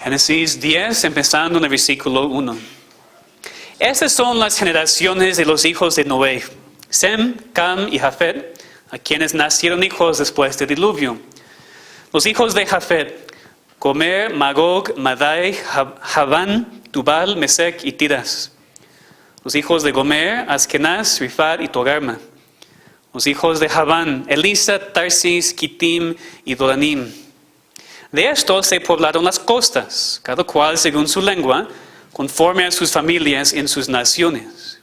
Génesis 10, empezando en el versículo 1. Estas son las generaciones de los hijos de Noé: Sem, Cam y Jafet, a quienes nacieron hijos después del diluvio. Los hijos de Jafet: Gomer, Magog, Madai, Javán, Tubal, Mesec y Tiras. Los hijos de Gomer: Askenaz, Rifat y Togarma. Los hijos de Javán: Elisa, Tarsis, Kitim y Dodanim. De estos se poblaron las costas, cada cual según su lengua, conforme a sus familias en sus naciones.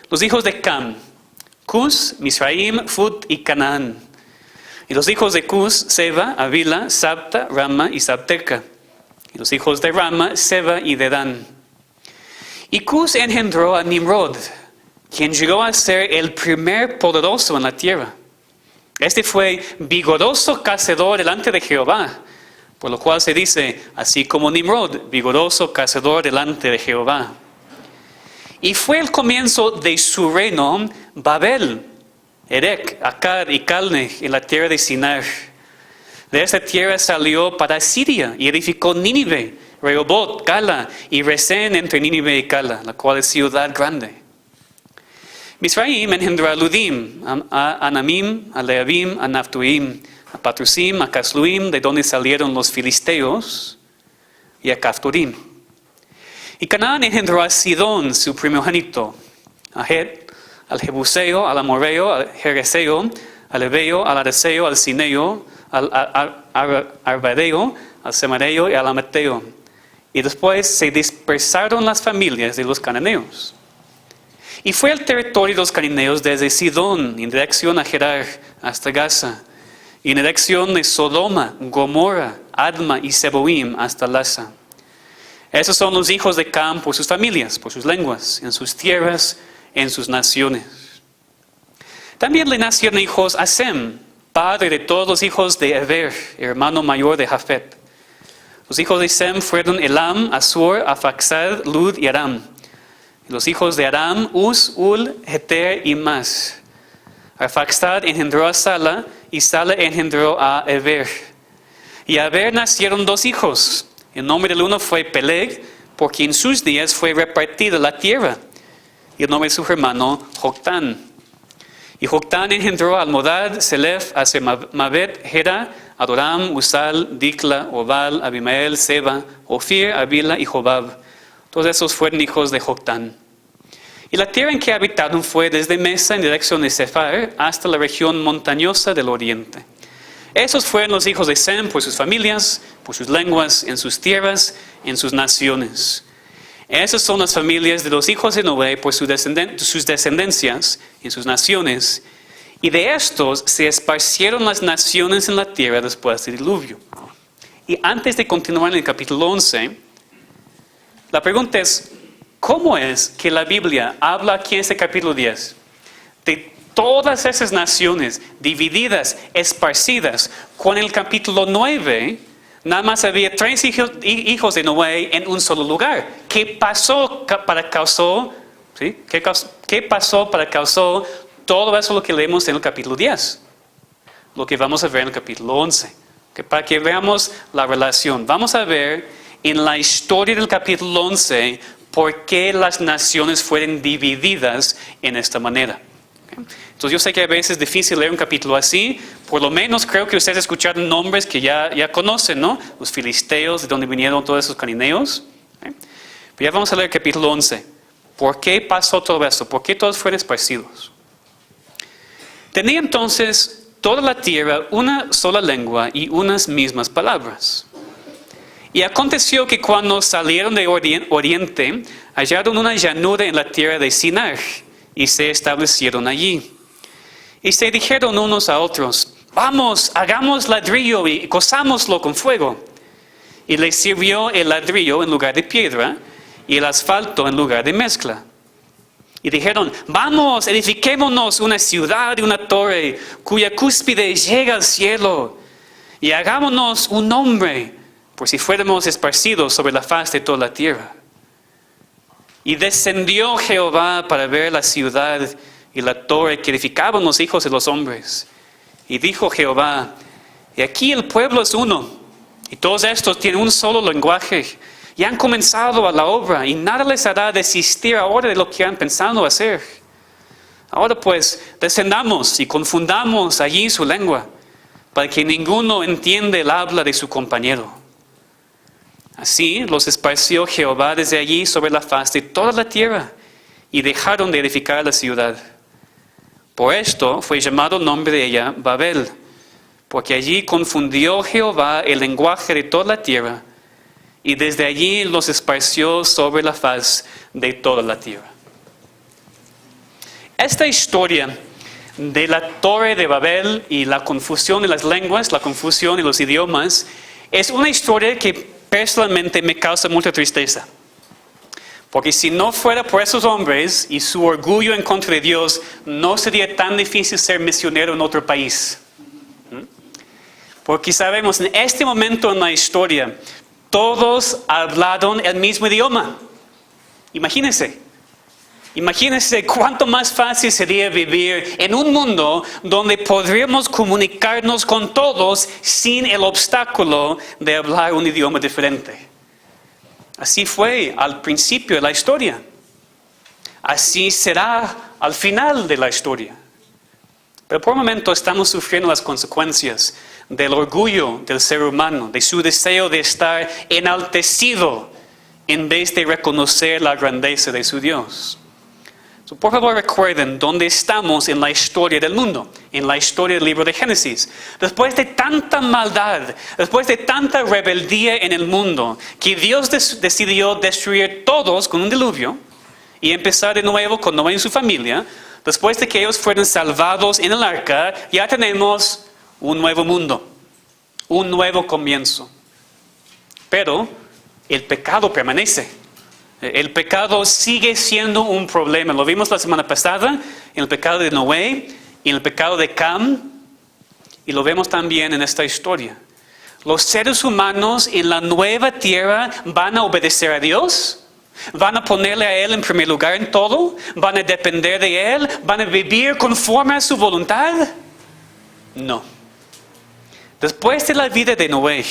Los hijos de Cam: Cus, Misraim, Fut y Canaán. Y los hijos de Cus: Seba, Avila, Sabta, Rama y Sabteca. Y los hijos de Rama: Seba y Dedán. Y Cus engendró a Nimrod, quien llegó a ser el primer poderoso en la tierra. Este fue vigoroso cazador delante de Jehová, por lo cual se dice, así como Nimrod, vigoroso cazador delante de Jehová. Y fue el comienzo de su reino Babel, Erec, Akkad y Calne en la tierra de Sinar. De esta tierra salió para Siria y edificó Nínive, Rehobot, Cala y Resén entre Nínive y Cala, la cual es ciudad grande. Misraim engendró a Ludim, a Anamim, a Leabim, a Naftuim, a Patrusim, a Casluim, de donde salieron los filisteos, y a Caftorim. Y Canaán engendró a Sidón, su primogénito, a Het, al Jebuseo, al Amorreo, al Jereseo, al Ebeo, al Areseo, al Cineo, al Arvadeo, al Semareo y al Amateo. Y después se dispersaron las familias de los cananeos. Y fue el territorio de los cananeos desde Sidón, en dirección a Gerar, hasta Gaza, y en dirección de Sodoma, Gomorra, Adma y Seboim, hasta Lasa. Esos son los hijos de Cam por sus familias, por sus lenguas, en sus tierras, en sus naciones. También le nacieron hijos a Sem, padre de todos los hijos de Eber, hermano mayor de Jafet. Los hijos de Sem fueron Elam, Asur, Afaxad, Lud y Aram. Los hijos de Aram: Uz, Ul, Heter y Mas. Arfaxad engendró a Sala, y Sala engendró a Eber. Y a Eber nacieron dos hijos. El nombre del uno fue Peleg, porque en sus días fue repartida la tierra. Y el nombre de su hermano, Joctán. Y Joctán engendró a Almodad, Selef, Asemabet, Hera, Adoram, Usal, Dikla, Obal, Abimael, Seba, Ofir, Avila y Jobab. Todos esos fueron hijos de Joctán. Y la tierra en que habitaron fue desde Mesa en dirección de Sefar hasta la región montañosa del oriente. Esos fueron los hijos de Sem por sus familias, por sus lenguas, en sus tierras, en sus naciones. Esas son las familias de los hijos de Noé por sus descendencias, en sus naciones. Y de estos se esparcieron las naciones en la tierra después del diluvio. Y antes de continuar en el capítulo 11, la pregunta es, ¿cómo es que la Biblia habla aquí en este capítulo 10 de todas esas naciones divididas, esparcidas, cuando en el capítulo 9 nada más había 3 hijos de Noé en un solo lugar? ¿Qué pasó para causar todo eso lo que leemos en el capítulo 10? Lo que vamos a ver en el capítulo 11. Para que veamos la relación. Vamos a ver en la historia del capítulo 11, ¿por qué las naciones fueron divididas en esta manera? Entonces yo sé que a veces es difícil leer un capítulo así. Por lo menos creo que ustedes escucharon nombres que ya conocen, ¿no? Los filisteos, de donde vinieron todos esos cananeos. Pero ya vamos a leer el capítulo 11. ¿Por qué pasó todo esto? ¿Por qué todos fueron esparcidos? Tenía entonces toda la tierra una sola lengua y unas mismas palabras. Y aconteció que cuando salieron de oriente, hallaron una llanura en la tierra de Sinar, y se establecieron allí. Y se dijeron unos a otros: vamos, hagamos ladrillo y cozámoslo con fuego. Y les sirvió el ladrillo en lugar de piedra, y el asfalto en lugar de mezcla. Y dijeron: vamos, edifiquémonos una ciudad y una torre, cuya cúspide llega al cielo, y hagámonos un nombre, por si fuéramos esparcidos sobre la faz de toda la tierra. Y descendió Jehová para ver la ciudad y la torre que edificaban los hijos de los hombres. Y dijo Jehová: y aquí el pueblo es uno, Y todos estos tienen un solo lenguaje y han comenzado a la obra y nada les hará desistir ahora de lo que han pensado hacer. Ahora pues, descendamos y confundamos allí su lengua, para que ninguno entienda el habla de su compañero. Así los esparció Jehová desde allí sobre la faz de toda la tierra, y dejaron de edificar la ciudad. Por esto fue llamado el nombre de ella Babel, porque allí confundió Jehová el lenguaje de toda la tierra, y desde allí los esparció sobre la faz de toda la tierra. Esta historia de la Torre de Babel y la confusión de las lenguas, la confusión de los idiomas, es una historia que personalmente me causa mucha tristeza. Porque si no fuera por esos hombres y su orgullo en contra de Dios, no sería tan difícil ser misionero en otro país. Porque sabemos, en este momento en la historia, todos hablaron el mismo idioma. Imagínense cuánto más fácil sería vivir en un mundo donde podríamos comunicarnos con todos sin el obstáculo de hablar un idioma diferente. Así fue al principio de la historia. Así será al final de la historia. Pero por un momento estamos sufriendo las consecuencias del orgullo del ser humano, de su deseo de estar enaltecido en vez de reconocer la grandeza de su Dios. Por favor, recuerden dónde estamos en la historia del mundo, en la historia del libro de Génesis. Después de tanta maldad, después de tanta rebeldía en el mundo, que Dios decidió destruir todos con un diluvio y empezar de nuevo con Noé y su familia. Después de que ellos fueron salvados en el arca, ya tenemos un nuevo mundo, un nuevo comienzo. Pero el pecado permanece. El pecado sigue siendo un problema. Lo vimos la semana pasada en el pecado de Noé y en el pecado de Cam. Y lo vemos también en esta historia. Los seres humanos en la nueva tierra van a obedecer a Dios. Van a ponerle a Él en primer lugar en todo. Van a depender de Él. Van a vivir conforme a su voluntad. No. Después de la vida de Noé,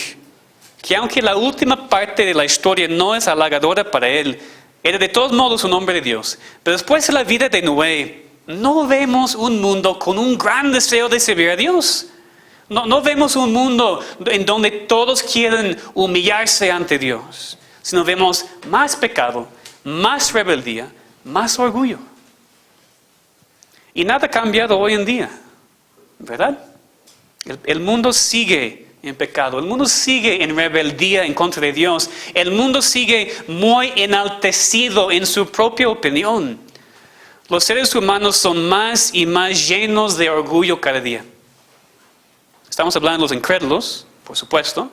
que aunque la última parte de la historia no es halagadora para él, era de todos modos un hombre de Dios. Pero después de la vida de Noé, no vemos un mundo con un gran deseo de servir a Dios. No vemos un mundo en donde todos quieren humillarse ante Dios, sino vemos más pecado, más rebeldía, más orgullo. Y nada ha cambiado hoy en día, ¿verdad? El mundo sigue en pecado. El mundo sigue en rebeldía en contra de Dios. El mundo sigue muy enaltecido en su propia opinión. Los seres humanos son más y más llenos de orgullo cada día. Estamos hablando de los incrédulos, por supuesto,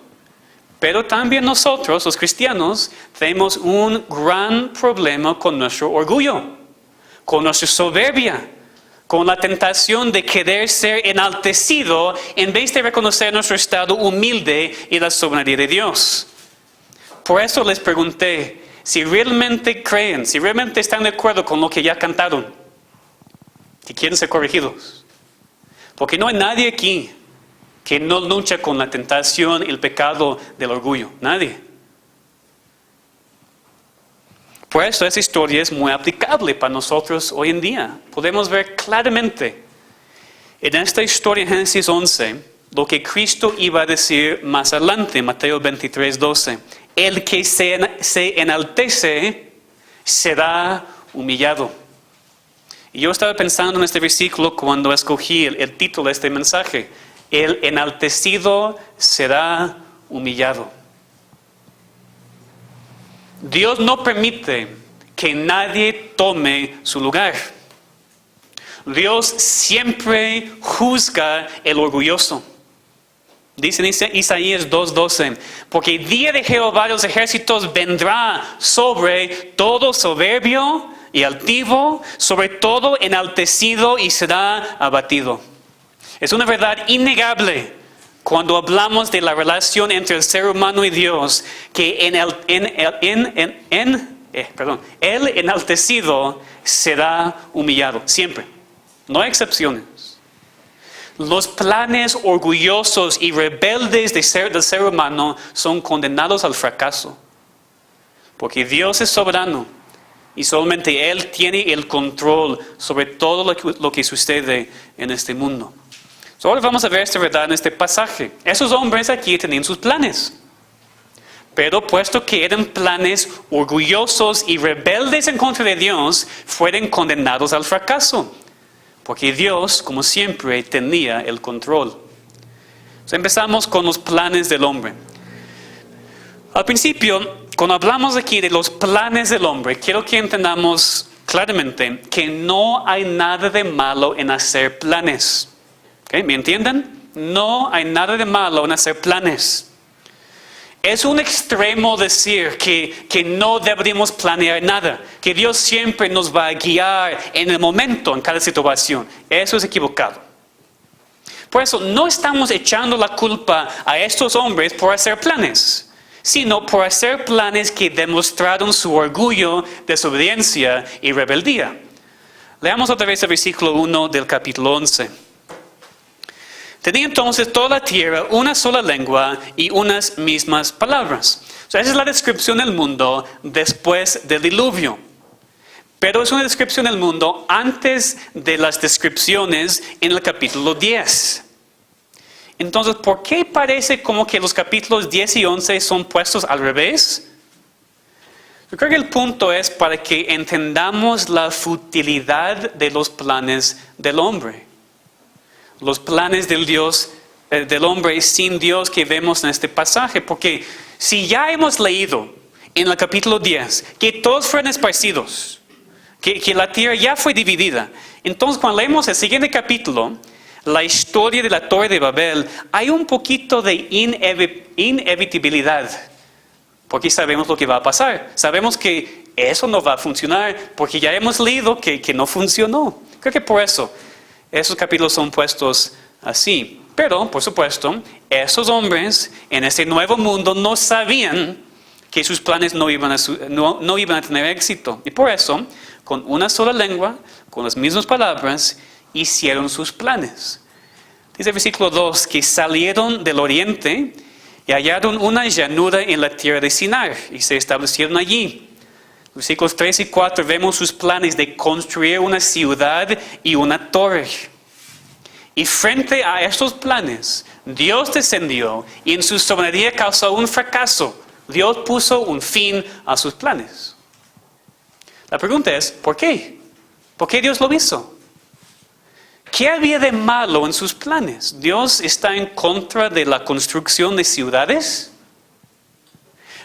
pero también nosotros, los cristianos, tenemos un gran problema con nuestro orgullo, con nuestra soberbia, con la tentación de querer ser enaltecido en vez de reconocer nuestro estado humilde y la soberanía de Dios. Por eso les pregunté si realmente creen, si realmente están de acuerdo con lo que ya cantaron, si quieren ser corregidos. Porque no hay nadie aquí que no lucha con la tentación y el pecado del orgullo. Nadie. Por eso esa historia es muy aplicable para nosotros hoy en día. Podemos ver claramente en esta historia en Génesis 11 lo que Cristo iba a decir más adelante, Mateo 23:12. El que se enaltece será humillado. Y yo estaba pensando en este versículo cuando escogí el título de este mensaje. El enaltecido será humillado. Dios no permite que nadie tome su lugar. Dios siempre juzga el orgulloso. Dice en Isaías 2:12, porque el día de Jehová de los ejércitos vendrá sobre todo soberbio y altivo, sobre todo enaltecido y será abatido. Es una verdad innegable cuando hablamos de la relación entre el ser humano y Dios, que el enaltecido será humillado, siempre. No hay excepciones. Los planes orgullosos y rebeldes del ser humano son condenados al fracaso. Porque Dios es soberano y solamente Él tiene el control sobre todo lo que sucede en este mundo. Ahora vamos a ver esta verdad en este pasaje. Esos hombres aquí tenían sus planes. Pero puesto que eran planes orgullosos y rebeldes en contra de Dios, fueron condenados al fracaso. Porque Dios, como siempre, tenía el control. Entonces empezamos con los planes del hombre. Al principio, cuando hablamos aquí de los planes del hombre, quiero que entendamos claramente que no hay nada de malo en hacer planes. ¿Okay? ¿Me entienden? No hay nada de malo en hacer planes. Es un extremo decir que no deberíamos planear nada, que Dios siempre nos va a guiar en el momento, en cada situación. Eso es equivocado. Por eso, no estamos echando la culpa a estos hombres por hacer planes, sino por hacer planes que demostraron su orgullo, desobediencia y rebeldía. Leamos otra vez el versículo 1 del capítulo 11. Tenía entonces toda la tierra una sola lengua y unas mismas palabras. Esa es la descripción del mundo después del diluvio. Pero es una descripción del mundo antes de las descripciones en el capítulo 10. Entonces, ¿por qué parece como que los capítulos 10 y 11 son puestos al revés? Yo creo que el punto es para que entendamos la futilidad de los planes del hombre. Los planes del hombre sin Dios que vemos en este pasaje. Porque si ya hemos leído en el capítulo 10 que todos fueron esparcidos, que la tierra ya fue dividida, entonces cuando leemos el siguiente capítulo, la historia de la Torre de Babel, hay un poquito de inevitabilidad. Porque sabemos lo que va a pasar. Sabemos que eso no va a funcionar porque ya hemos leído que no funcionó. Creo que por eso esos capítulos son puestos así. Pero, por supuesto, esos hombres en este nuevo mundo no sabían que sus planes no iban a tener éxito. Y por eso, con una sola lengua, con las mismas palabras, hicieron sus planes. Dice el versículo 2, que salieron del oriente y hallaron una llanura en la tierra de Sinar y se establecieron allí. Versículos 3 y 4 vemos sus planes de construir una ciudad y una torre. Y frente a estos planes, Dios descendió y en su soberanía causó un fracaso. Dios puso un fin a sus planes. La pregunta es, ¿por qué? ¿Por qué Dios lo hizo? ¿Qué había de malo en sus planes? ¿Dios está en contra de la construcción de ciudades?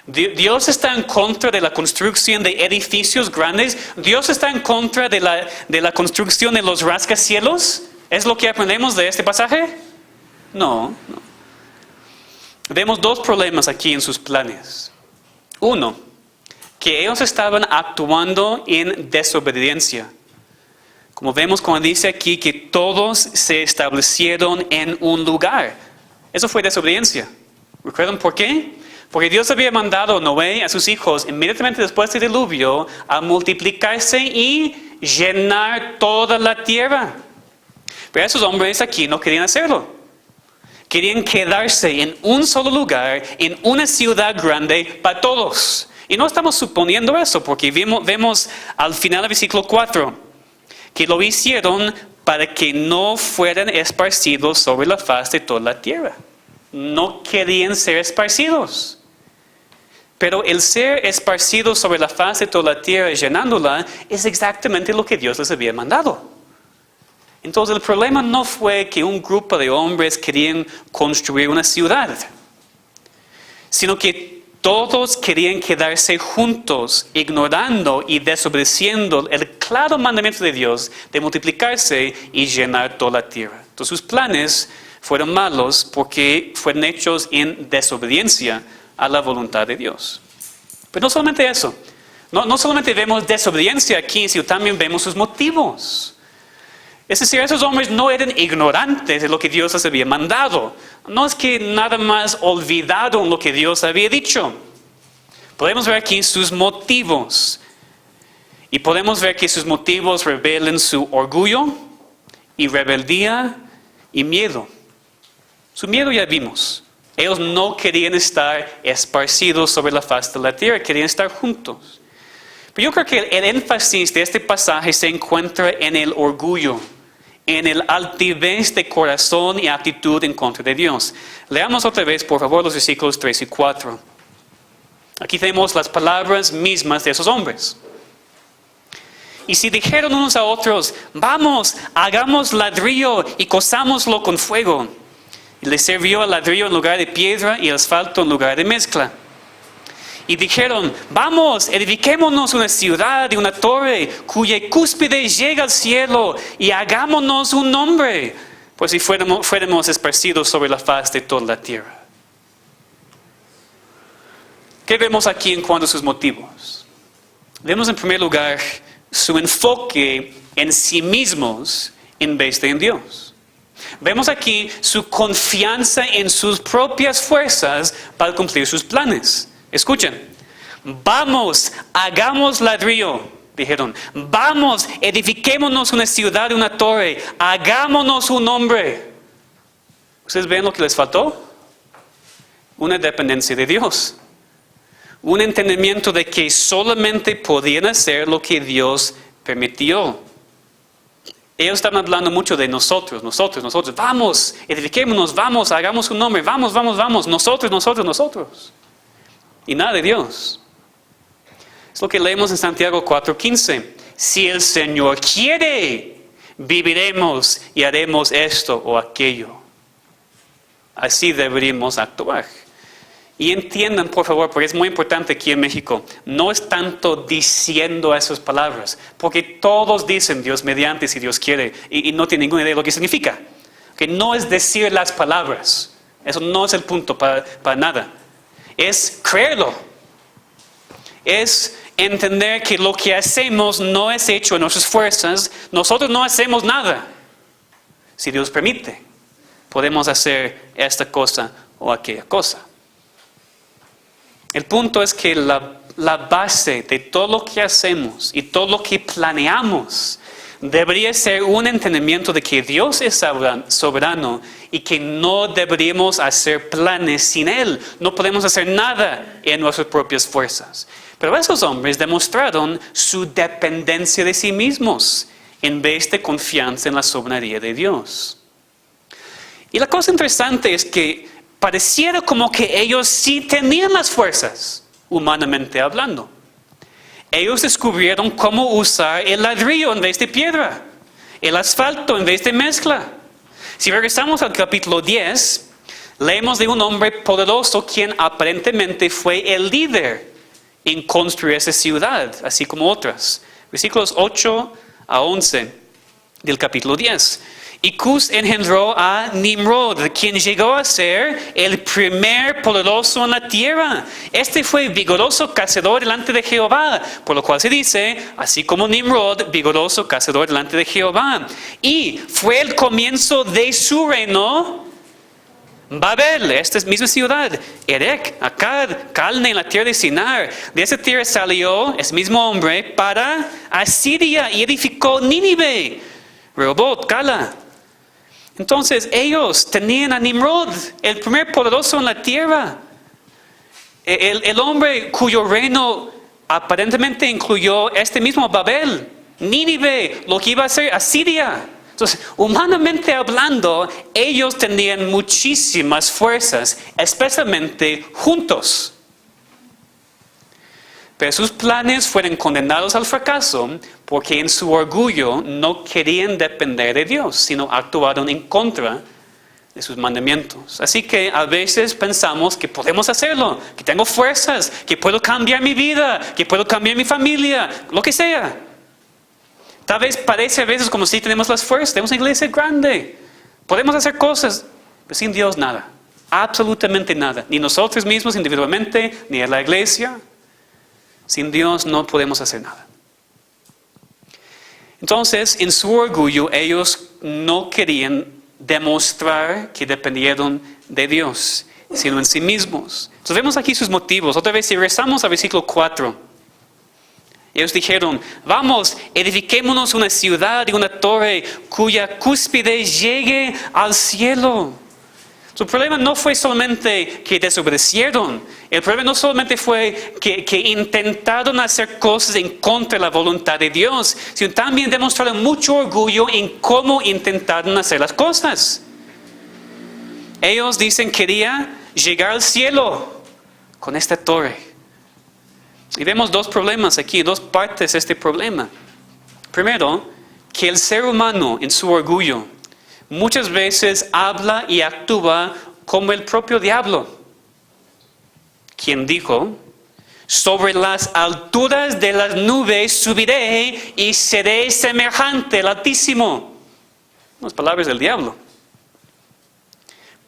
¿Dios está en contra de la construcción de edificios grandes? ¿Dios está en contra de la construcción de los rascacielos? ¿Es lo que aprendemos de este pasaje? No. Vemos dos problemas aquí en sus planes. Uno, que ellos estaban actuando en desobediencia. Como vemos cuando dice aquí que todos se establecieron en un lugar. Eso fue desobediencia. ¿Recuerdan por qué? Porque Dios había mandado a Noé, a sus hijos, inmediatamente después del diluvio, a multiplicarse y llenar toda la tierra. Pero esos hombres aquí no querían hacerlo. Querían quedarse en un solo lugar, en una ciudad grande para todos. Y no estamos suponiendo eso, porque vemos al final del versículo 4, que lo hicieron para que no fueran esparcidos sobre la faz de toda la tierra. No querían ser esparcidos. Pero el ser esparcidos sobre la faz de toda la tierra y llenándola es exactamente lo que Dios les había mandado. Entonces el problema no fue que un grupo de hombres querían construir una ciudad, sino que todos querían quedarse juntos, ignorando y desobedeciendo el claro mandamiento de Dios de multiplicarse y llenar toda la tierra. Entonces sus planes fueron malos porque fueron hechos en desobediencia a la voluntad de Dios. Pero no solamente eso, no solamente vemos desobediencia aquí, sino también vemos sus motivos. Es decir, esos hombres no eran ignorantes de lo que Dios les había mandado. No es que nada más olvidaron lo que Dios había dicho. Podemos ver aquí sus motivos. Y podemos ver que sus motivos revelan su orgullo y rebeldía y miedo. Su miedo ya vimos. Ellos no querían estar esparcidos sobre la faz de la tierra, querían estar juntos. Pero yo creo que el énfasis de este pasaje se encuentra en el orgullo, en el altivez de corazón y actitud en contra de Dios. Leamos otra vez, por favor, los versículos 3 y 4. Aquí tenemos las palabras mismas de esos hombres. Y si dijeron unos a otros, vamos, hagamos ladrillo y cozámoslo con fuego. Y les sirvió el ladrillo en lugar de piedra y el asfalto en lugar de mezcla. Y dijeron, vamos, edifiquémonos una ciudad y una torre cuya cúspide llega al cielo y hagámonos un nombre, pues si fuéramos esparcidos sobre la faz de toda la tierra. ¿Qué vemos aquí en cuanto a sus motivos? Vemos en primer lugar su enfoque en sí mismos en vez de en Dios. Vemos aquí su confianza en sus propias fuerzas para cumplir sus planes. Escuchen, vamos, hagamos ladrillo, dijeron. Vamos, edifiquémonos una ciudad y una torre, hagámonos un nombre. ¿Ustedes ven lo que les faltó? Una dependencia de Dios. Un entendimiento de que solamente podían hacer lo que Dios permitió. Ellos estaban hablando mucho de nosotros. Vamos, edifiquémonos, vamos, hagamos un nombre, vamos, nosotros. Y nada de Dios. Es lo que leemos en Santiago 4:15. Si el Señor quiere, viviremos y haremos esto o aquello. Así deberíamos actuar. Y entiendan, por favor, porque es muy importante aquí en México, no es tanto diciendo esas palabras, porque todos dicen Dios mediante si Dios quiere, y no tienen ninguna idea de lo que significa. Que no es decir las palabras, eso no es el punto para nada. Es creerlo. Es entender que lo que hacemos no es hecho en nuestras fuerzas, nosotros no hacemos nada. Si Dios permite, podemos hacer esta cosa o aquella cosa. El punto es que la base de todo lo que hacemos y todo lo que planeamos debería ser un entendimiento de que Dios es soberano y que no deberíamos hacer planes sin Él. No podemos hacer nada en nuestras propias fuerzas. Pero esos hombres demostraron su dependencia de sí mismos en vez de confianza en la soberanía de Dios. Y la cosa interesante es que pareciera como que ellos sí tenían las fuerzas, humanamente hablando. Ellos descubrieron cómo usar el ladrillo en vez de piedra, el asfalto en vez de mezcla. Si regresamos al capítulo 10, leemos de un hombre poderoso quien aparentemente fue el líder en construir esa ciudad, así como otras. Versículos 8 a 11 del capítulo 10. Y Cus engendró a Nimrod, quien llegó a ser el primer poderoso en la tierra. Este fue vigoroso cazador delante de Jehová, por lo cual se dice, así como Nimrod, vigoroso cazador delante de Jehová. Y fue el comienzo de su reino, Babel, esta misma ciudad, Erech, Akkad, Calne en la tierra de Sinar. De esa tierra salió ese mismo hombre para Asiria y edificó Nínive, Rehoboth, Cala. Entonces ellos tenían a Nimrod, el primer poderoso en la tierra. El hombre cuyo reino aparentemente incluyó este mismo Babel, Nínive, lo que iba a ser Asiria. Entonces, humanamente hablando, ellos tenían muchísimas fuerzas, especialmente juntos. Pero sus planes fueron condenados al fracaso porque en su orgullo no querían depender de Dios, sino actuaron en contra de sus mandamientos. Así que a veces pensamos que podemos hacerlo, que tengo fuerzas, que puedo cambiar mi vida, que puedo cambiar mi familia, lo que sea. Tal vez parece a veces como si tenemos las fuerzas, tenemos una iglesia grande, podemos hacer cosas, pero sin Dios nada, absolutamente nada. Ni nosotros mismos individualmente, ni en la iglesia. Sin Dios no podemos hacer nada. Entonces, en su orgullo, ellos no querían demostrar que dependieron de Dios, sino en sí mismos. Entonces, vemos aquí sus motivos. Otra vez, si regresamos al versículo 4. Ellos dijeron, vamos, edifiquémonos una ciudad y una torre cuya cúspide llegue al cielo. Su problema no fue solamente que desobedecieron. El problema no solamente fue que intentaron hacer cosas en contra de la voluntad de Dios, sino también demostraron mucho orgullo en cómo intentaron hacer las cosas. Ellos dicen quería llegar al cielo con esta torre. Y vemos dos problemas aquí, dos partes de este problema. Primero, que el ser humano en su orgullo muchas veces habla y actúa como el propio diablo, quien dijo, sobre las alturas de las nubes subiré y seré semejante al Altísimo. Las palabras del diablo.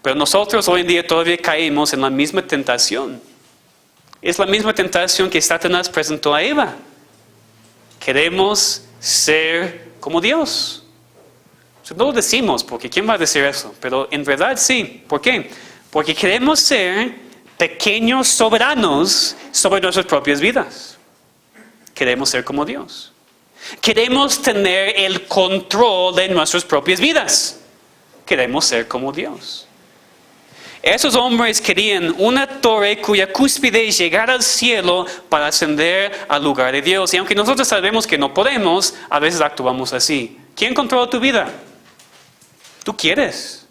Pero nosotros hoy en día todavía caemos en la misma tentación. Es la misma tentación que Satanás presentó a Eva. Queremos ser como Dios. No lo decimos, porque ¿quién va a decir eso? Pero en verdad sí. ¿Por qué? Porque queremos ser pequeños soberanos sobre nuestras propias vidas. Queremos ser como Dios. Queremos tener el control de nuestras propias vidas. Queremos ser como Dios. Esos hombres querían una torre cuya cúspide llegara al cielo para ascender al lugar de Dios. Y aunque nosotros sabemos que no podemos, a veces actuamos así. ¿Quién controla tu vida? Tú quieres.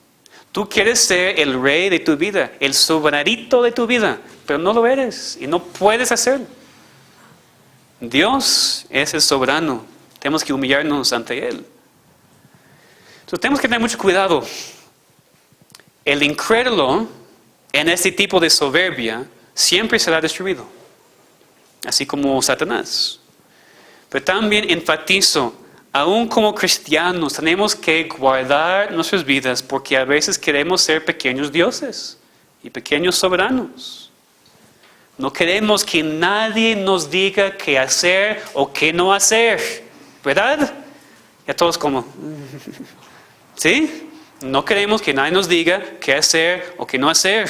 Tú quieres ser el rey de tu vida, el soberanito de tu vida, pero no lo eres y no puedes hacerlo. Dios es el soberano. Tenemos que humillarnos ante Él. Entonces tenemos que tener mucho cuidado. El incrédulo en este tipo de soberbia siempre será destruido, así como Satanás. Pero también enfatizo, aún como cristianos tenemos que guardar nuestras vidas porque a veces queremos ser pequeños dioses y pequeños soberanos. No queremos que nadie nos diga qué hacer o qué no hacer, ¿verdad? Ya todos como, ¿sí? No queremos que nadie nos diga qué hacer o qué no hacer.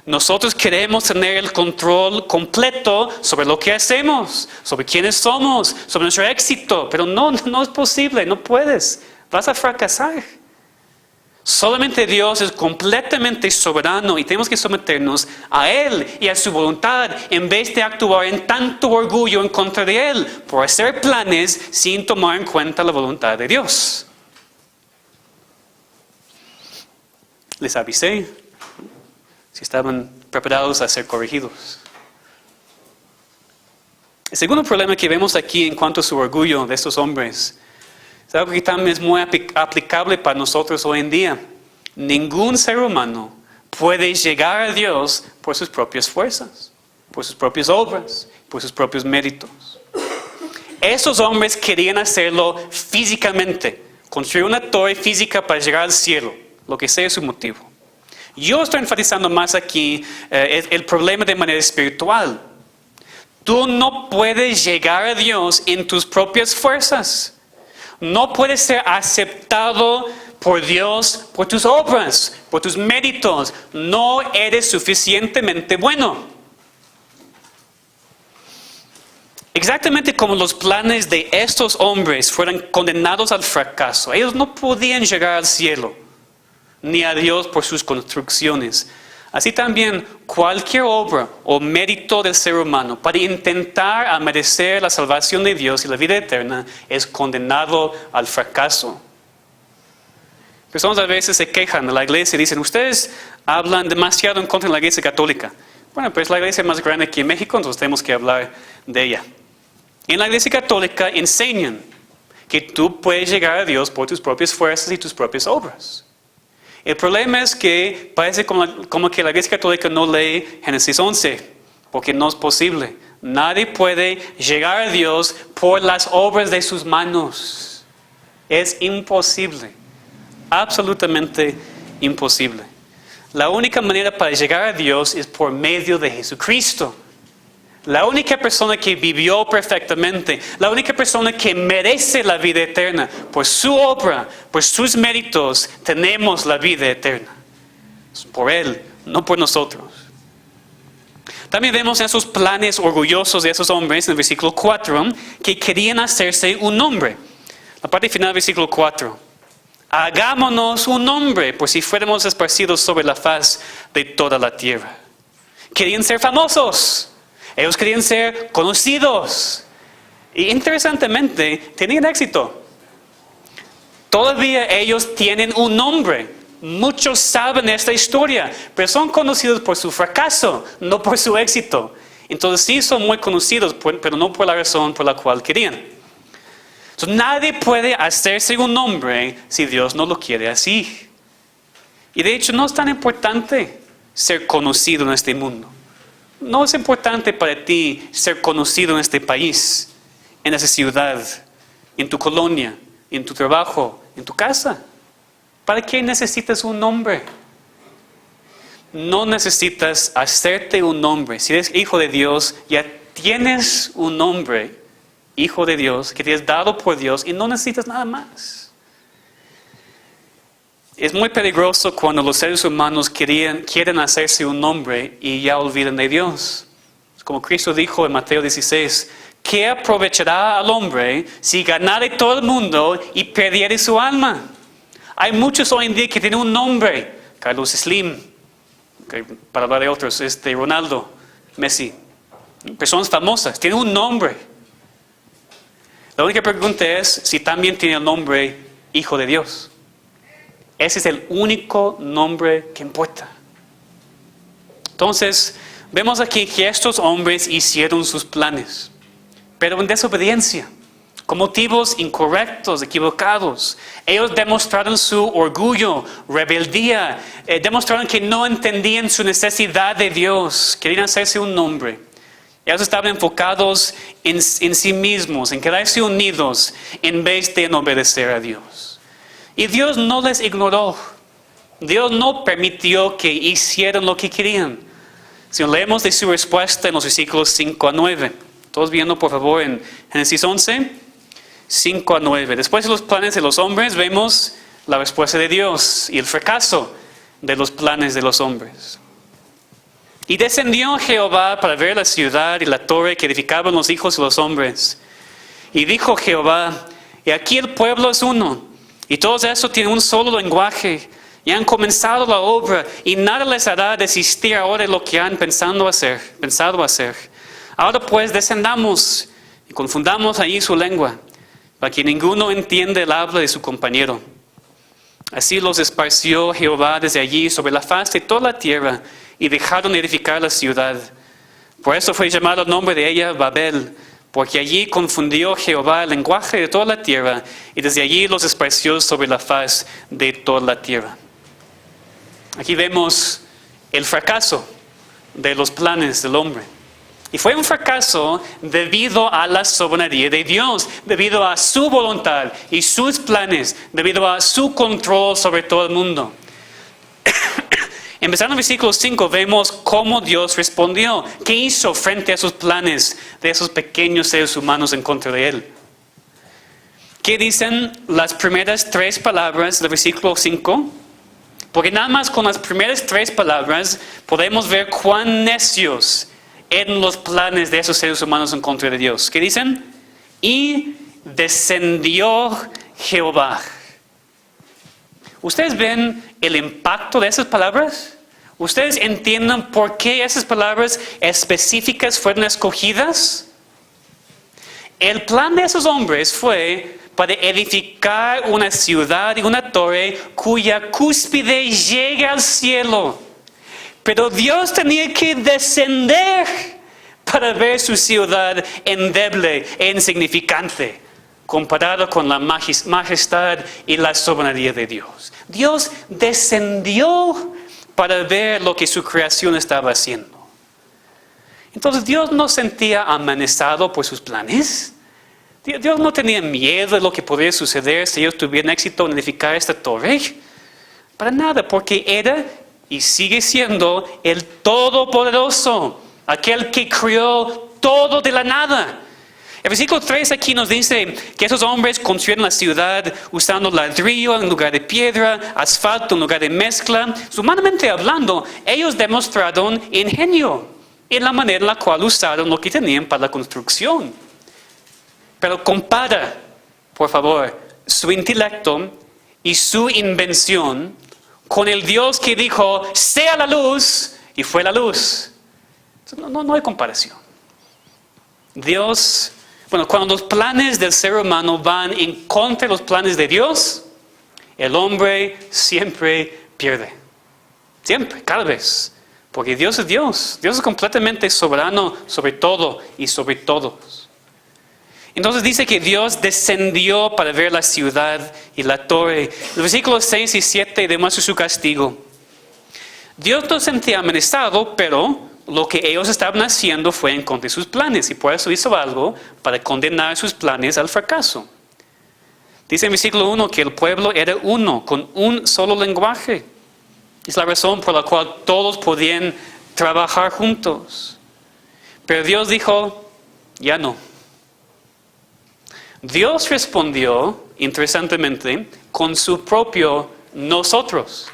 Nosotros queremos tener el control completo sobre lo que hacemos, sobre quiénes somos, sobre nuestro éxito. Pero no es posible, no puedes. Vas a fracasar. Solamente Dios es completamente soberano y tenemos que someternos a Él y a su voluntad en vez de actuar en tanto orgullo en contra de Él por hacer planes sin tomar en cuenta la voluntad de Dios. Les avisé si estaban preparados a ser corregidos. El segundo problema que vemos aquí en cuanto a su orgullo de estos hombres es algo que también es muy aplicable para nosotros hoy en día. Ningún ser humano puede llegar a Dios por sus propias fuerzas, por sus propias obras, por sus propios méritos. Esos hombres querían hacerlo físicamente, construir una torre física para llegar al cielo, lo que sea su motivo. Yo estoy enfatizando más aquí el problema de manera espiritual. Tú no puedes llegar a Dios en tus propias fuerzas. No puedes ser aceptado por Dios por tus obras, por tus méritos. No eres suficientemente bueno. Exactamente como los planes de estos hombres fueron condenados al fracaso. Ellos no podían llegar al cielo, ni a Dios por sus construcciones. Así también cualquier obra o mérito del ser humano para intentar merecer la salvación de Dios y la vida eterna es condenado al fracaso. Personas a veces se quejan de la iglesia y dicen, ustedes hablan demasiado en contra de la iglesia católica. Bueno, pues la iglesia más grande aquí en México, entonces tenemos que hablar de ella. En la iglesia católica enseñan que tú puedes llegar a Dios por tus propias fuerzas y tus propias obras. El problema es que parece como que la Iglesia Católica no lee Génesis 11, porque no es posible. Nadie puede llegar a Dios por las obras de sus manos. Es imposible, absolutamente imposible. La única manera para llegar a Dios es por medio de Jesucristo. La única persona que vivió perfectamente, la única persona que merece la vida eterna, por su obra, por sus méritos, tenemos la vida eterna. Es por Él, no por nosotros. También vemos esos planes orgullosos de esos hombres en el versículo 4, que querían hacerse un nombre. La parte final del versículo 4. Hagámonos un nombre, pues si fuéramos esparcidos sobre la faz de toda la tierra. Querían ser famosos. Ellos querían ser conocidos. Y interesantemente, tenían éxito. Todavía ellos tienen un nombre. Muchos saben esta historia, pero son conocidos por su fracaso, no por su éxito. Entonces sí son muy conocidos, pero no por la razón por la cual querían. Entonces nadie puede hacerse un nombre si Dios no lo quiere así. Y de hecho no es tan importante ser conocido en este mundo. No es importante para ti ser conocido en este país, en esa ciudad, en tu colonia, en tu trabajo, en tu casa. ¿Para qué necesitas un nombre? No necesitas hacerte un nombre. Si eres hijo de Dios, ya tienes un nombre, hijo de Dios, que te es dado por Dios y no necesitas nada más. Es muy peligroso cuando los seres humanos quieren hacerse un nombre y ya olvidan de Dios. Como Cristo dijo en Mateo 16, ¿qué aprovechará al hombre si ganare todo el mundo y perdiere su alma? Hay muchos hoy en día que tienen un nombre. Carlos Slim, para hablar de otros, Ronaldo, Messi. Personas famosas, tienen un nombre. La única pregunta es si también tiene el nombre Hijo de Dios. Ese es el único nombre que importa. Entonces, vemos aquí que estos hombres hicieron sus planes, pero en desobediencia. Con motivos incorrectos, equivocados. Ellos demostraron su orgullo, rebeldía. Demostraron que no entendían su necesidad de Dios. Querían hacerse un nombre. Ellos estaban enfocados en sí mismos, en quedarse unidos, en vez de obedecer a Dios. Y Dios no les ignoró. Dios no permitió que hicieran lo que querían. Si leemos de su respuesta en los versículos 5 a 9. Todos viendo por favor en Génesis 11. 5 a 9. Después de los planes de los hombres vemos la respuesta de Dios y el fracaso de los planes de los hombres. Y descendió Jehová para ver la ciudad y la torre que edificaban los hijos de los hombres. Y dijo Jehová, y aquí el pueblo es uno, y todos estos tienen un solo lenguaje, y han comenzado la obra, y nada les hará desistir ahora de lo que han pensado hacer. Ahora pues descendamos y confundamos allí su lengua, para que ninguno entienda el habla de su compañero. Así los esparció Jehová desde allí sobre la faz de toda la tierra, y dejaron edificar la ciudad. Por eso fue llamado el nombre de ella Babel, porque allí confundió Jehová el lenguaje de toda la tierra, y desde allí los esparció sobre la faz de toda la tierra. Aquí vemos el fracaso de los planes del hombre. Y fue un fracaso debido a la soberanía de Dios, debido a su voluntad y sus planes, debido a su control sobre todo el mundo. Empezando en versículo 5 vemos cómo Dios respondió, qué hizo frente a sus planes de esos pequeños seres humanos en contra de Él. ¿Qué dicen las primeras 3 palabras del versículo 5? Porque nada más con las primeras 3 palabras podemos ver cuán necios eran los planes de esos seres humanos en contra de Dios. ¿Qué dicen? Y descendió Jehová. ¿Ustedes ven el impacto de esas palabras? ¿Ustedes entienden por qué esas palabras específicas fueron escogidas? El plan de esos hombres fue para edificar una ciudad y una torre cuya cúspide llega al cielo. Pero Dios tenía que descender para ver su ciudad endeble e insignificante, comparado con la majestad y la soberanía de Dios. Dios descendió para ver lo que su creación estaba haciendo. Entonces Dios no sentía amenazado por sus planes. Dios no tenía miedo de lo que podría suceder si ellos tuvieran éxito en edificar esta torre. Para nada, porque era y sigue siendo el Todopoderoso, aquel que creó todo de la nada. El versículo 3 aquí nos dice que esos hombres construyeron la ciudad usando ladrillo en lugar de piedra, asfalto en lugar de mezcla. Humanamente hablando, ellos demostraron ingenio. en la manera en la cual usaron lo que tenían para la construcción. Pero compara, por favor, su intelecto y su invención con el Dios que dijo, sea la luz, y fue la luz. No hay comparación. Dios, cuando los planes del ser humano van en contra de los planes de Dios, el hombre siempre pierde. Siempre, cada vez. Porque Dios es Dios. Dios es completamente soberano sobre todo y sobre todos. Entonces dice que Dios descendió para ver la ciudad y la torre. Los versículos 6 y 7 demuestran su castigo. Dios no se sentía amenazado, pero lo que ellos estaban haciendo fue en contra de sus planes. Y por eso hizo algo para condenar sus planes al fracaso. Dice en versículo 1 que el pueblo era uno, con un solo lenguaje. Es la razón por la cual todos podían trabajar juntos. Pero Dios dijo, ya no. Dios respondió, interesantemente, con su propio nosotros.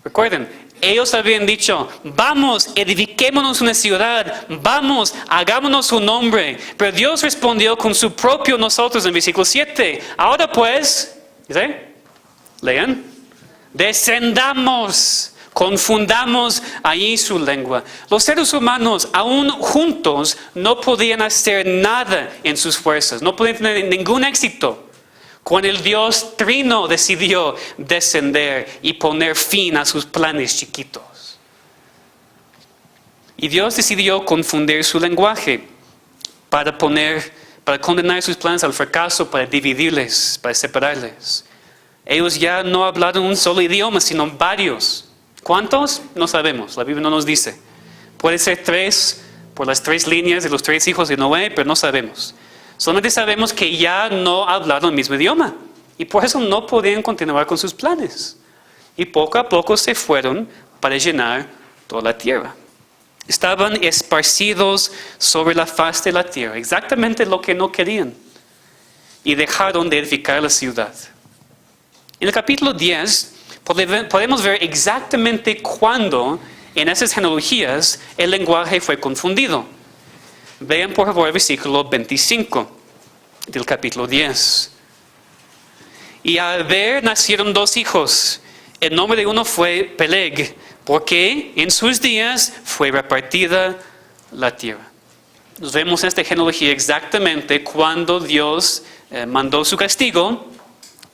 Recuerden, ellos habían dicho, vamos, edifiquémonos una ciudad, vamos, hagámonos un nombre. Pero Dios respondió con su propio nosotros en versículo 7. Ahora pues, ¿dice? Lean. Descendamos, confundamos allí su lengua. Los seres humanos, aún juntos, no podían hacer nada en sus fuerzas, no podían tener ningún éxito. Cuando el Dios Trino decidió descender y poner fin a sus planes chiquitos. Y Dios decidió confundir su lenguaje para condenar sus planes al fracaso, para dividirles, para separarles. Ellos ya no hablaron un solo idioma, sino varios. ¿Cuántos? No sabemos, la Biblia no nos dice. Puede ser 3, por las 3 líneas de los 3 hijos de Noé, pero no sabemos. Solamente sabemos que ya no hablaron el mismo idioma. Y por eso no podían continuar con sus planes. Y poco a poco se fueron para llenar toda la tierra. Estaban esparcidos sobre la faz de la tierra, exactamente lo que no querían. Y dejaron de edificar la ciudad. En el capítulo 10 podemos ver exactamente cuándo en esas genealogías el lenguaje fue confundido. Vean por favor el versículo 25 del capítulo 10. Y a Heber nacieron 2 hijos. El nombre de uno fue Peleg, porque en sus días fue repartida la tierra. Nos vemos en esta genealogía exactamente cuando Dios mandó su castigo,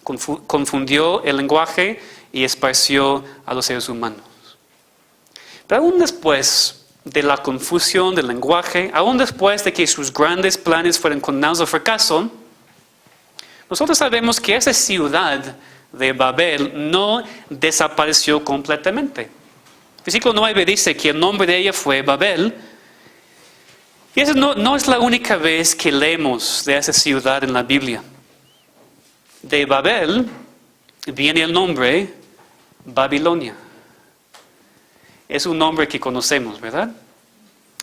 confundió el lenguaje y esparció a los seres humanos. Pero aún después de la confusión del lenguaje, aún después de que sus grandes planes fueron condenados al fracaso, nosotros sabemos que esa ciudad de Babel no desapareció completamente. Versículo 9 dice que el nombre de ella fue Babel. Y esa no es la única vez que leemos de esa ciudad en la Biblia. De Babel viene el nombre Babilonia. Es un nombre que conocemos, ¿verdad?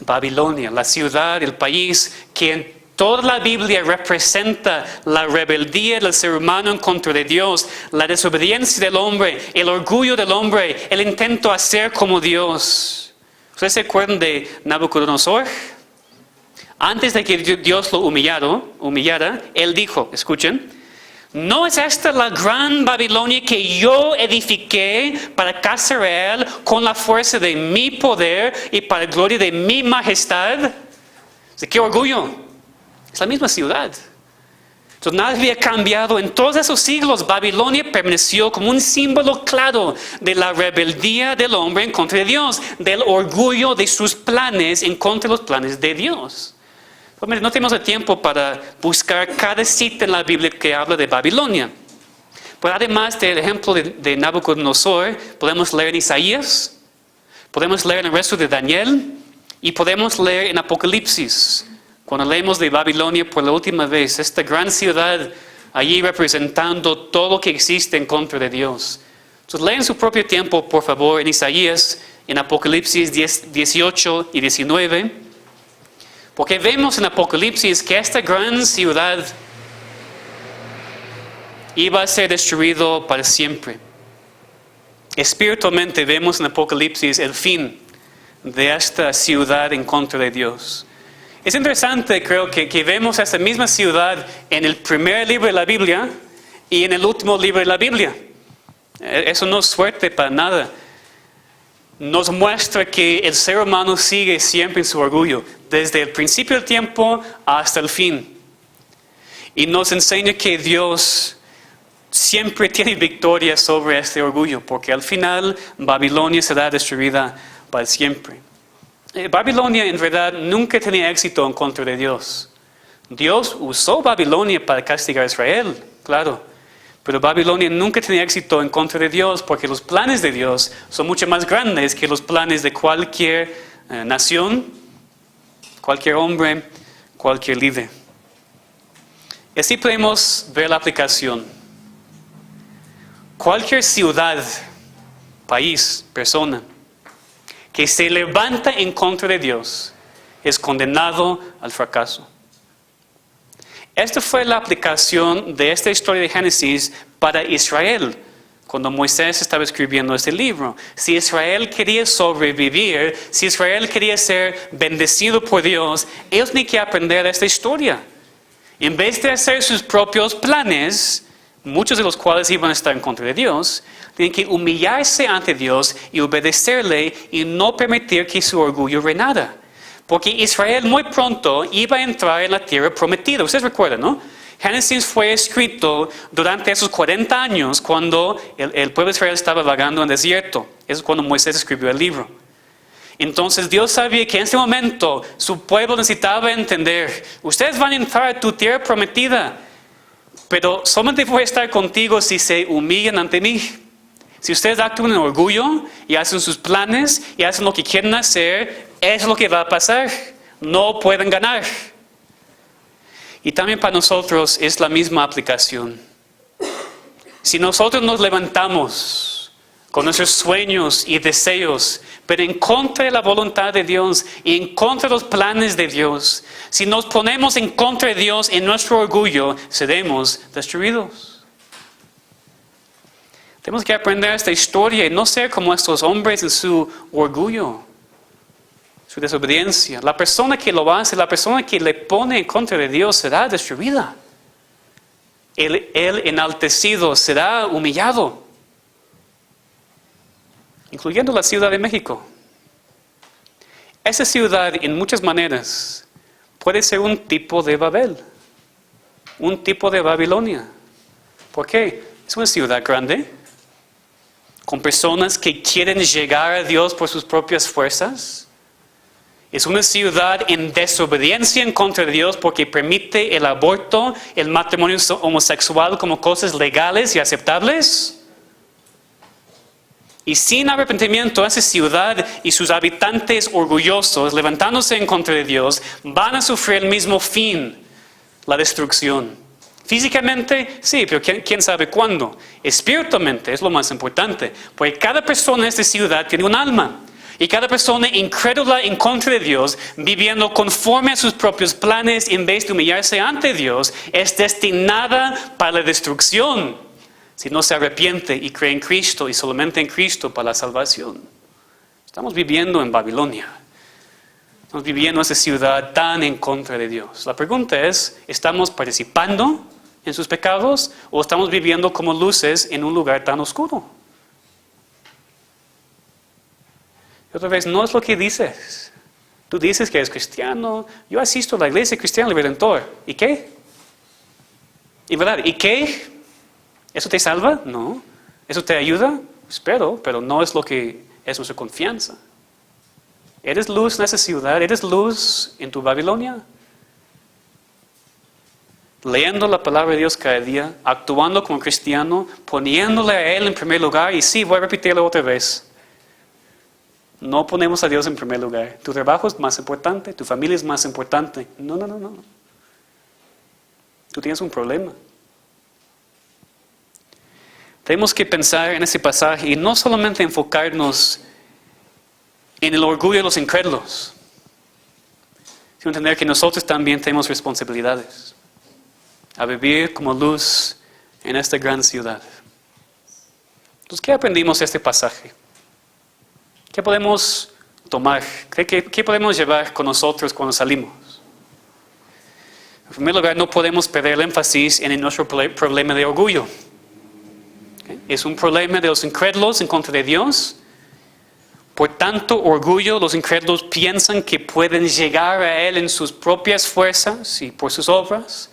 Babilonia, la ciudad, el país que en toda la Biblia representa la rebeldía del ser humano en contra de Dios, la desobediencia del hombre, el orgullo del hombre, el intento de hacer como Dios. ¿Ustedes se acuerdan de Nabucodonosor? Antes de que Dios lo humillara, él dijo, escuchen, ¿no es esta la gran Babilonia que yo edifiqué para casa real con la fuerza de mi poder y para la gloria de mi majestad? ¿De qué orgullo? Es la misma ciudad. Entonces nada había cambiado. En todos esos siglos Babilonia permaneció como un símbolo claro de la rebeldía del hombre en contra de Dios, del orgullo de sus planes en contra de los planes de Dios. No tenemos el tiempo para buscar cada cita en la Biblia que habla de Babilonia. Pero además del ejemplo de Nabucodonosor, podemos leer en Isaías, podemos leer en el resto de Daniel y podemos leer en Apocalipsis. Cuando leemos de Babilonia por la última vez, esta gran ciudad allí representando todo lo que existe en contra de Dios. Entonces lean su propio tiempo, por favor, en Isaías, en Apocalipsis 18 y 19. Porque vemos en Apocalipsis que esta gran ciudad iba a ser destruido para siempre. Espiritualmente vemos en Apocalipsis el fin de esta ciudad en contra de Dios. Es interesante, creo, que vemos esta misma ciudad en el primer libro de la Biblia y en el último libro de la Biblia. Eso no es suerte para nada. Nos muestra que el ser humano sigue siempre en su orgullo, desde el principio del tiempo hasta el fin. Y nos enseña que Dios siempre tiene victoria sobre este orgullo, porque al final Babilonia será destruida para siempre. Babilonia en verdad nunca tenía éxito en contra de Dios. Dios usó Babilonia para castigar a Israel, claro. Pero Babilonia nunca tenía éxito en contra de Dios porque los planes de Dios son mucho más grandes que los planes de cualquier nación, cualquier hombre, cualquier líder. Y así podemos ver la aplicación. Cualquier ciudad, país, persona que se levanta en contra de Dios es condenado al fracaso. Esta fue la aplicación de esta historia de Génesis para Israel cuando Moisés estaba escribiendo este libro. Si Israel quería sobrevivir, si Israel quería ser bendecido por Dios, ellos tenían que aprender esta historia. En vez de hacer sus propios planes, muchos de los cuales iban a estar en contra de Dios, tienen que humillarse ante Dios y obedecerle y no permitir que su orgullo reinara. Porque Israel muy pronto iba a entrar en la tierra prometida. Ustedes recuerdan, ¿no? Génesis fue escrito durante esos 40 años cuando el pueblo de Israel estaba vagando en el desierto. Eso es cuando Moisés escribió el libro. Entonces Dios sabía que en ese momento su pueblo necesitaba entender, ustedes van a entrar a tu tierra prometida, pero solamente voy a estar contigo si se humillan ante mí. Si ustedes actúan en orgullo y hacen sus planes y hacen lo que quieren hacer, eso es lo que va a pasar. No pueden ganar. Y también para nosotros es la misma aplicación. Si nosotros nos levantamos con nuestros sueños y deseos, pero en contra de la voluntad de Dios y en contra de los planes de Dios, si nos ponemos en contra de Dios en nuestro orgullo, seremos destruidos. Tenemos que aprender esta historia y no ser como estos hombres en su orgullo, su desobediencia. La persona que lo hace, la persona que le pone en contra de Dios será destruida. El enaltecido será humillado, incluyendo la Ciudad de México. Esa ciudad en muchas maneras puede ser un tipo de Babel, un tipo de Babilonia. ¿Por qué? Es una ciudad grande, con personas que quieren llegar a Dios por sus propias fuerzas. Es una ciudad en desobediencia en contra de Dios porque permite el aborto, el matrimonio homosexual como cosas legales y aceptables. Y sin arrepentimiento, esa ciudad y sus habitantes orgullosos, levantándose en contra de Dios, van a sufrir el mismo fin, la destrucción. Físicamente, sí, pero ¿quién sabe cuándo? Espiritualmente es lo más importante, porque cada persona en esta ciudad tiene un alma. Y cada persona incrédula en contra de Dios, viviendo conforme a sus propios planes en vez de humillarse ante Dios, es destinada para la destrucción, si no se arrepiente y cree en Cristo y solamente en Cristo para la salvación. Estamos viviendo en Babilonia. Estamos viviendo en esa ciudad tan en contra de Dios. La pregunta es, ¿estamos participando en sus pecados o estamos viviendo como luces en un lugar tan oscuro? Y otra vez, no es lo que dices. Tú dices que eres cristiano. Yo asisto a la iglesia cristiana del Redentor. ¿Y qué? ¿Y verdad? ¿Y qué? ¿Eso te salva? No. ¿Eso te ayuda? Espero, pero no es lo que es nuestra confianza. ¿Eres luz en esa ciudad? ¿Eres luz en tu Babilonia? Leyendo la palabra de Dios cada día, actuando como cristiano, poniéndole a Él en primer lugar. Y sí, voy a repetirlo otra vez. No ponemos a Dios en primer lugar. Tu trabajo es más importante, tu familia es más importante. No. Tú tienes un problema. Tenemos que pensar en ese pasaje y no solamente enfocarnos en el orgullo de los incrédulos, sino entender que nosotros también tenemos responsabilidades a vivir como luz en esta gran ciudad. Entonces, ¿qué aprendimos de este pasaje? ¿Qué podemos tomar? ¿Qué podemos llevar con nosotros cuando salimos? En primer lugar, no podemos perder el énfasis en nuestro problema de orgullo. ¿Okay? Es un problema de los incrédulos en contra de Dios. Por tanto orgullo, los incrédulos piensan que pueden llegar a Él en sus propias fuerzas y por sus obras.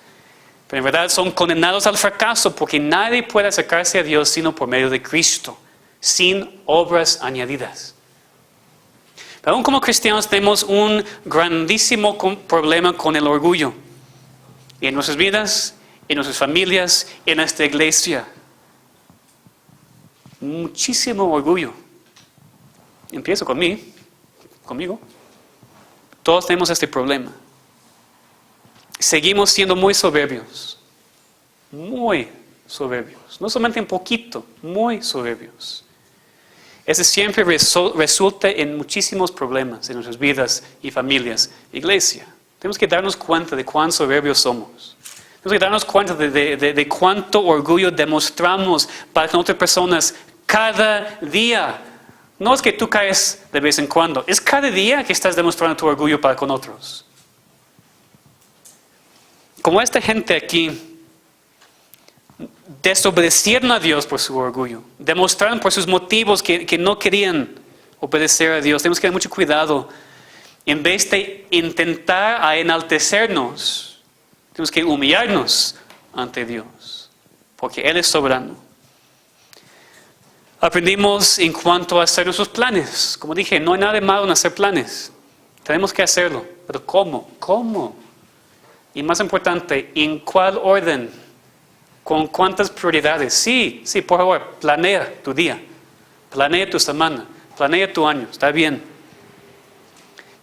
Pero en verdad son condenados al fracaso porque nadie puede acercarse a Dios sino por medio de Cristo, sin obras añadidas. Pero aún como cristianos tenemos un grandísimo problema con el orgullo. En nuestras vidas, en nuestras familias, en nuestra iglesia. Muchísimo orgullo. Empiezo conmigo. Todos tenemos este problema. Seguimos siendo muy soberbios. Muy soberbios. No solamente un poquito, muy soberbios. Eso siempre resulta en muchísimos problemas en nuestras vidas y familias, iglesia. Tenemos que darnos cuenta de cuán soberbios somos. Tenemos que darnos cuenta de cuánto orgullo demostramos para con otras personas cada día. No es que tú caes de vez en cuando, es cada día que estás demostrando tu orgullo para con otros. Como esta gente aquí, desobedecieron a Dios por su orgullo, demostraron por sus motivos que no querían obedecer a Dios. Tenemos que tener mucho cuidado. En vez de intentar a enaltecernos, tenemos que humillarnos ante Dios, porque Él es soberano. Aprendimos en cuanto a hacer nuestros planes. Como dije, no hay nada de malo en hacer planes. Tenemos que hacerlo. Pero ¿cómo? ¿Cómo? Y más importante, ¿en cuál orden? ¿Con cuántas prioridades? Sí, por favor, planea tu día. Planea tu semana. Planea tu año. Está bien.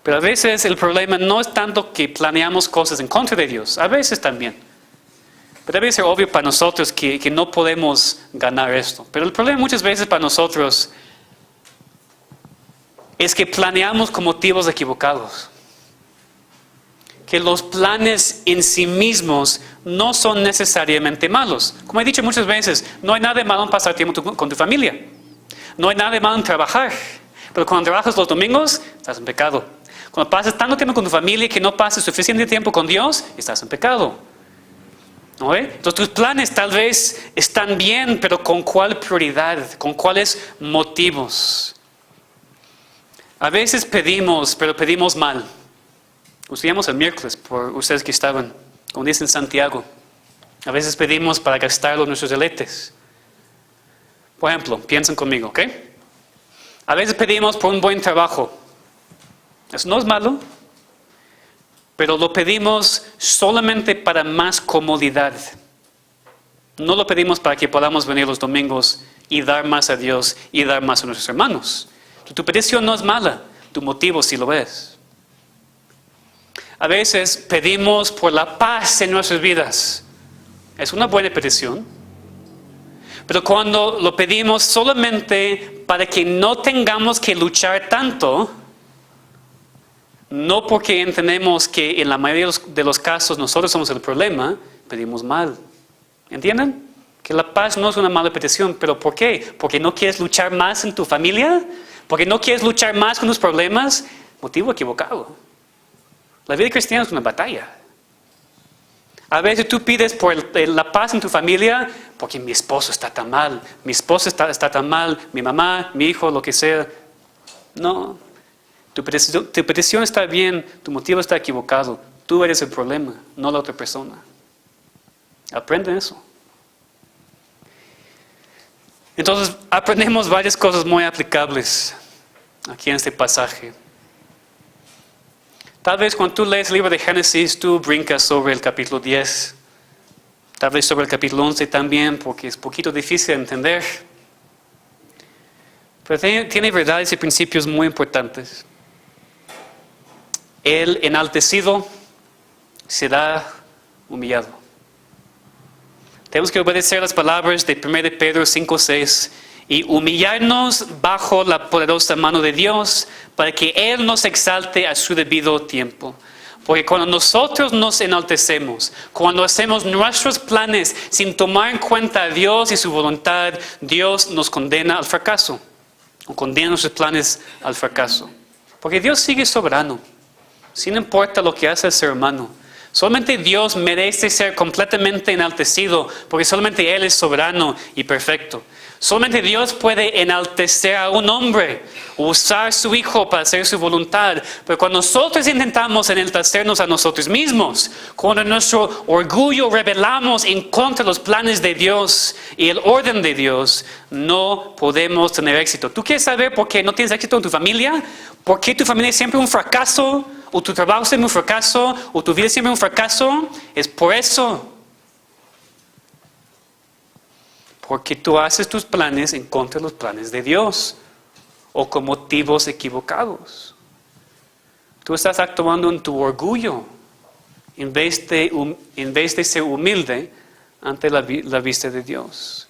Pero a veces el problema no es tanto que planeamos cosas en contra de Dios. A veces también. Pero debe ser obvio para nosotros que no podemos ganar esto. Pero el problema muchas veces para nosotros es que planeamos con motivos equivocados. Que los planes en sí mismos no son necesariamente malos. Como he dicho muchas veces, no hay nada de malo en pasar tiempo con tu familia. No hay nada de malo en trabajar. Pero cuando trabajas los domingos, estás en pecado. Cuando pasas tanto tiempo con tu familia que no pases suficiente tiempo con Dios, estás en pecado. ¿No? Entonces tus planes tal vez están bien, pero ¿con cuál prioridad? ¿Con cuáles motivos? A veces pedimos, pero pedimos mal. Estudiamos el miércoles por ustedes que estaban, como dice en Santiago. A veces pedimos para gastarlo en nuestros deleites. Por ejemplo, piensen conmigo, ¿ok? A veces pedimos por un buen trabajo. Eso no es malo, pero lo pedimos solamente para más comodidad. No lo pedimos para que podamos venir los domingos y dar más a Dios y dar más a nuestros hermanos. Tu petición no es mala, tu motivo sí lo es. A veces pedimos por la paz en nuestras vidas. Es una buena petición. Pero cuando lo pedimos solamente para que no tengamos que luchar tanto, no porque entendemos que en la mayoría de los casos nosotros somos el problema, pedimos mal. ¿Entienden? Que la paz no es una mala petición, pero ¿por qué? ¿Porque no quieres luchar más en tu familia? ¿Porque no quieres luchar más con tus problemas? Motivo equivocado. La vida cristiana es una batalla. A veces tú pides por la paz en tu familia porque mi esposo está tan mal, mi esposa está tan mal, mi mamá, mi hijo, lo que sea. No. Tu petición está bien, tu motivo está equivocado. Tú eres el problema, no la otra persona. Aprende eso. Entonces, aprendemos varias cosas muy aplicables aquí en este pasaje. Tal vez cuando tú lees el libro de Génesis, tú brincas sobre el capítulo 10. Tal vez sobre el capítulo 11 también, porque es un poquito difícil de entender. Pero tiene verdades y principios muy importantes. El enaltecido será humillado. Tenemos que obedecer las palabras de 1 Pedro 5:6 y humillarnos bajo la poderosa mano de Dios para que Él nos exalte a su debido tiempo. Porque cuando nosotros nos enaltecemos, cuando hacemos nuestros planes sin tomar en cuenta a Dios y su voluntad, Dios nos condena al fracaso. O condena nuestros planes al fracaso. Porque Dios sigue soberano, sin importa lo que hace el ser humano. Solamente Dios merece ser completamente enaltecido, porque solamente Él es soberano y perfecto. Solamente Dios puede enaltecer a un hombre, usar su Hijo para hacer su voluntad. Pero cuando nosotros intentamos enaltecernos a nosotros mismos, cuando en nuestro orgullo rebelamos en contra de los planes de Dios y el orden de Dios, no podemos tener éxito. ¿Tú quieres saber por qué no tienes éxito en tu familia? ¿Por qué tu familia es siempre un fracaso? ¿O tu trabajo es siempre un fracaso? ¿O tu vida es siempre un fracaso? Es por eso. Porque tú haces tus planes en contra de los planes de Dios o con motivos equivocados. Tú estás actuando en tu orgullo en vez de ser humilde ante la vista de Dios.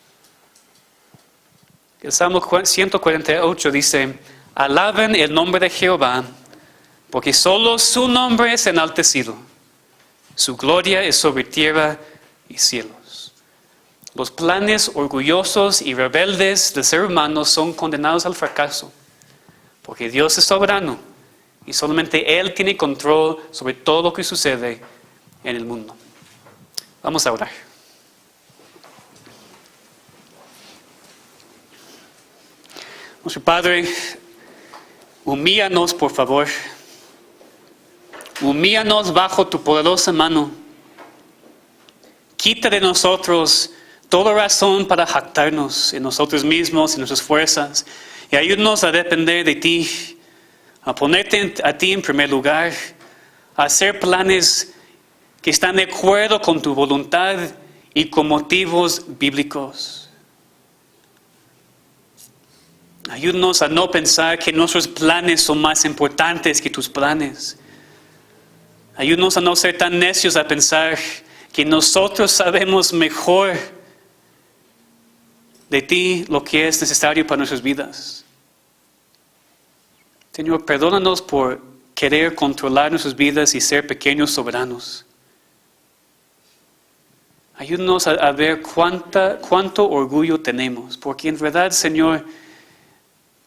El Salmo 148 dice: alaben el nombre de Jehová, porque solo su nombre es enaltecido. Su gloria es sobre tierra y cielos. Los planes orgullosos y rebeldes del ser humano son condenados al fracaso, porque Dios es soberano y solamente Él tiene control sobre todo lo que sucede en el mundo. Vamos a orar. Nuestro Padre, humíllanos por favor. Humíllanos bajo tu poderosa mano. Quita de nosotros toda razón para jactarnos en nosotros mismos, en nuestras fuerzas, y ayúdanos a depender de ti, a ponerte a ti en primer lugar, a hacer planes que están de acuerdo con tu voluntad y con motivos bíblicos. Ayúdanos a no pensar que nuestros planes son más importantes que tus planes. Ayúdanos a no ser tan necios a pensar que nosotros sabemos mejor de ti lo que es necesario para nuestras vidas. Señor, perdónanos por querer controlar nuestras vidas y ser pequeños soberanos. Ayúdanos a ver cuánto orgullo tenemos, porque en verdad, Señor,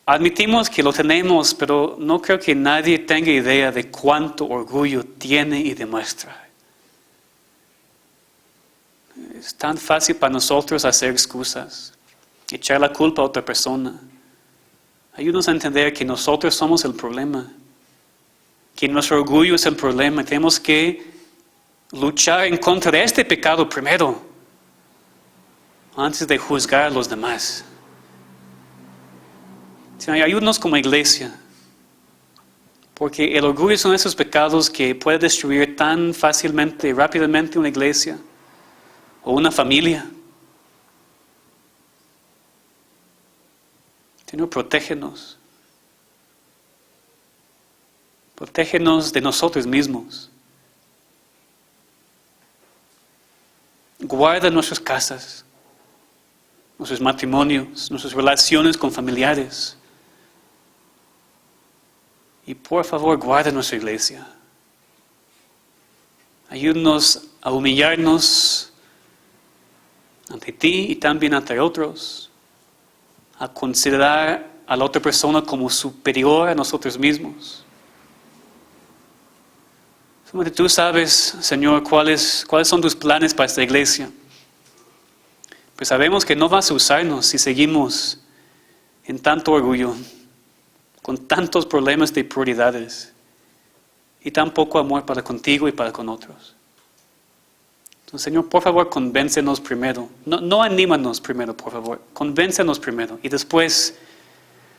admitimos que lo tenemos, pero no creo que nadie tenga idea de cuánto orgullo tiene y demuestra. Es tan fácil para nosotros hacer excusas, echar la culpa a otra persona. Ayúdanos a entender que nosotros somos el problema, que nuestro orgullo es el problema. Tenemos que luchar en contra de este pecado primero, antes de juzgar a los demás. Señor, ayúdanos como iglesia, porque el orgullo son esos pecados que puede destruir tan fácilmente y rápidamente una iglesia o una familia. Señor, protégenos. Protégenos de nosotros mismos. Guarda nuestras casas, nuestros matrimonios, nuestras relaciones con familiares. Y por favor, guarda nuestra iglesia. Ayúdanos a humillarnos ante ti y también ante otros. A considerar a la otra persona como superior a nosotros mismos. Solamente tú sabes, Señor, cuáles son tus planes para esta iglesia. Pues sabemos que no vas a usarnos si seguimos en tanto orgullo, con tantos problemas de prioridades y tan poco amor para contigo y para con otros. Entonces, Señor, por favor, convéncenos primero. No anímanos primero, por favor. Convéncenos primero. Y después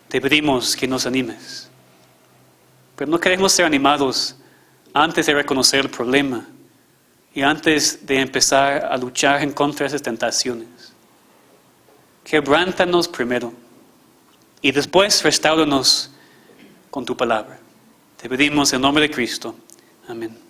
te pedimos que nos animes. Pero no queremos ser animados antes de reconocer el problema y antes de empezar a luchar en contra de esas tentaciones. Quebrántanos primero y después restáuranos con tu palabra. Te pedimos en nombre de Cristo. Amén.